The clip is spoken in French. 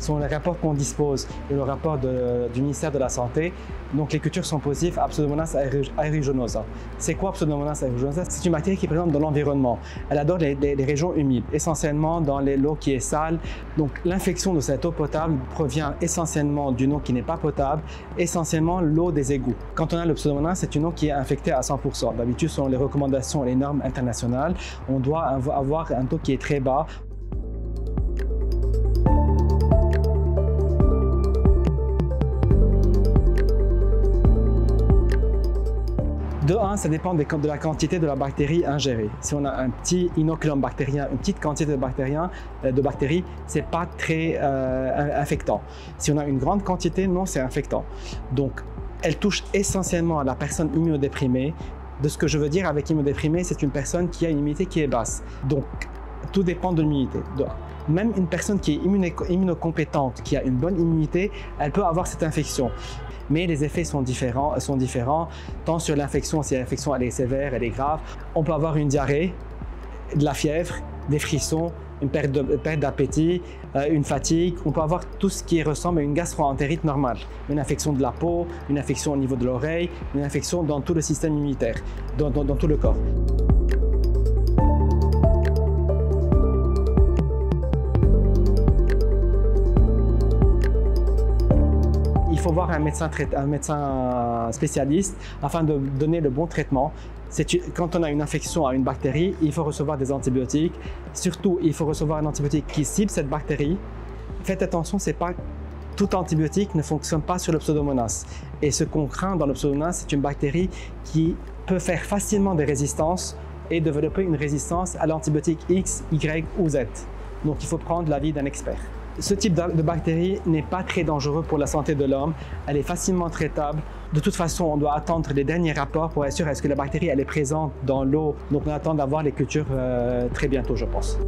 selon les rapports qu'on dispose et le rapport du ministère de la Santé, donc les cultures sont positives à Pseudomonas aeruginosa. C'est quoi Pseudomonas aeruginosa? C'est une bactérie qui est présente dans l'environnement. Elle adore les régions humides, essentiellement dans l'eau qui est sale. Donc l'infection de cette eau potable provient essentiellement d'une eau qui n'est pas potable, essentiellement l'eau des égouts. Quand on a le Pseudomonas, c'est une eau qui est infectée à 100%. D'habitude, selon les recommandations et les normes internationales, on doit avoir un taux qui est très bas. De 1, ça dépend de la quantité de la bactérie ingérée. Si on a un petit inoculum bactérien, une petite quantité de bactéries, ce n'est pas très infectant. Si on a une grande quantité, non, c'est infectant. Donc, elle touche essentiellement à la personne immunodéprimée. De ce que je veux dire avec immunodéprimée, c'est une personne qui a une immunité qui est basse. Donc, tout dépend de l'immunité. Même une personne qui est immunocompétente, qui a une bonne immunité, elle peut avoir cette infection. Mais les effets sont différents tant sur l'infection, si l'infection elle est sévère, elle est grave. On peut avoir une diarrhée, de la fièvre, des frissons, une perte d'appétit, une fatigue. On peut avoir tout ce qui ressemble à une gastro-entérite normale. Une infection de la peau, une infection au niveau de l'oreille, une infection dans tout le système immunitaire, dans tout le corps. Il faut voir un médecin spécialiste afin de donner le bon traitement. Quand on a une infection à une bactérie, il faut recevoir des antibiotiques. Surtout, il faut recevoir un antibiotique qui cible cette bactérie. Faites attention, tout antibiotique ne fonctionne pas sur le Pseudomonas. Et ce qu'on craint dans le Pseudomonas, c'est une bactérie qui peut faire facilement des résistances et développer une résistance à l'antibiotique X, Y ou Z. Donc, il faut prendre l'avis d'un expert. Ce type de bactérie n'est pas très dangereux pour la santé de l'homme. Elle est facilement traitable. De toute façon, on doit attendre les derniers rapports pour être sûr est-ce que la bactérie elle est présente dans l'eau. Donc, on attend d'avoir les cultures très bientôt, je pense.